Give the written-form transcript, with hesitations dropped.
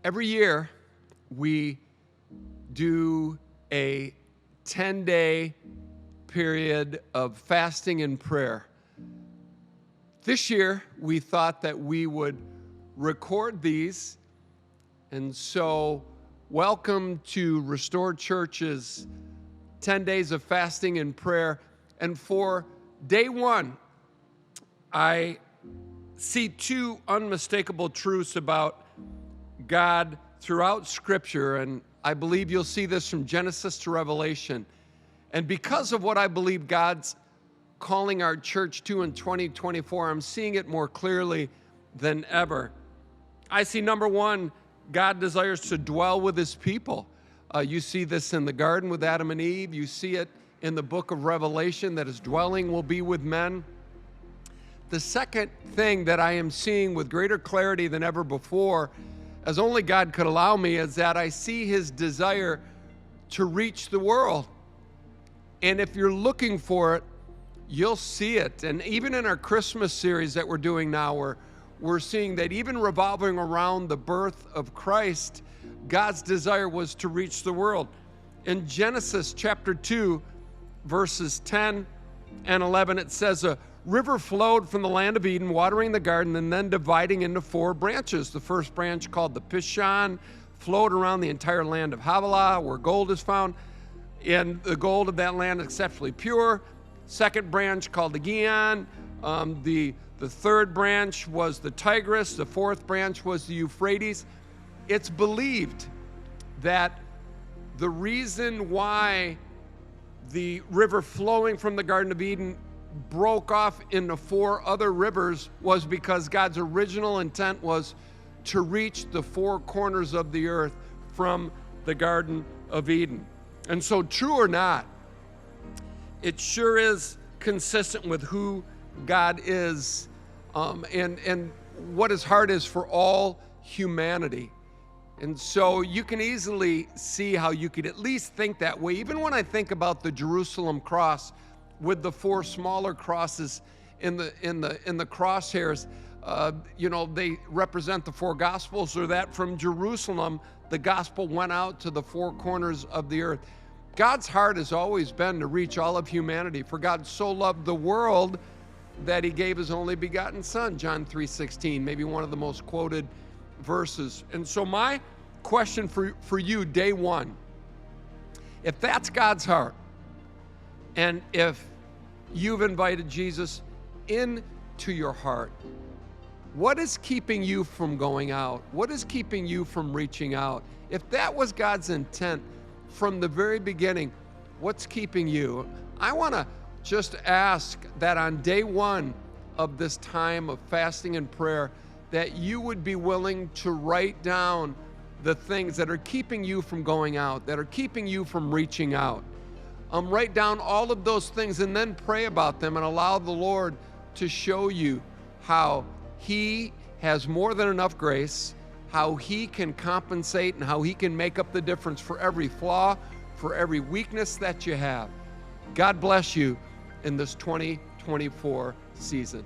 Every year, we do a 10-day period of fasting and prayer. This year, we thought that we would record these, and so welcome to Restored Church's 10 days of fasting and prayer. And for day one, I see two unmistakable truths about God throughout Scripture, and I believe you'll see this from Genesis to Revelation. And because of what I believe God's calling our church to in 2024, I'm seeing it more clearly than ever. I see, number one, God desires to dwell with his people. You see this in the garden with Adam and Eve. You see it in the book of Revelation, that his dwelling will be with men. The second thing that I am seeing with greater clarity than ever before, as only God could allow me, is that I see his desire to reach the world. And if you're looking for it, you'll see it. And even in our Christmas series that we're doing now, we're seeing that even revolving around the birth of Christ, God's desire was to reach the world. In Genesis chapter 2, verses 10 and 11, it says, a river flowed from the land of Eden, watering the garden, and then dividing into four branches. The first branch, called the Pishon, flowed around the entire land of Havilah, where gold is found, and the gold of that land is exceptionally pure. Second branch, called the Gihon. The third branch was the Tigris. The fourth branch was the Euphrates. It's believed that the reason why the river flowing from the Garden of Eden broke off into four other rivers was because God's original intent was to reach the four corners of the earth from the Garden of Eden. And so, true or not, it sure is consistent with who God is and what his heart is for all humanity. And so you can easily see how you could at least think that way. Even when I think about the Jerusalem cross with the four smaller crosses in the crosshairs, they represent the four gospels, or that from Jerusalem, the gospel went out to the four corners of the earth. God's heart has always been to reach all of humanity. For God so loved the world that he gave his only begotten son, John 3:16, maybe one of the most quoted verses. And so my question for you, day one, if that's God's heart, and if you've invited Jesus into your heart, what is keeping you from going out? What is keeping you from reaching out? If that was God's intent from the very beginning, what's keeping you? I want to just ask that on day one of this time of fasting and prayer, that you would be willing to write down the things that are keeping you from going out, that are keeping you from reaching out. Write down all of those things and then pray about them and allow the Lord to show you how he has more than enough grace, how he can compensate, and how he can make up the difference for every flaw, for every weakness that you have. God bless you in this 2024 season.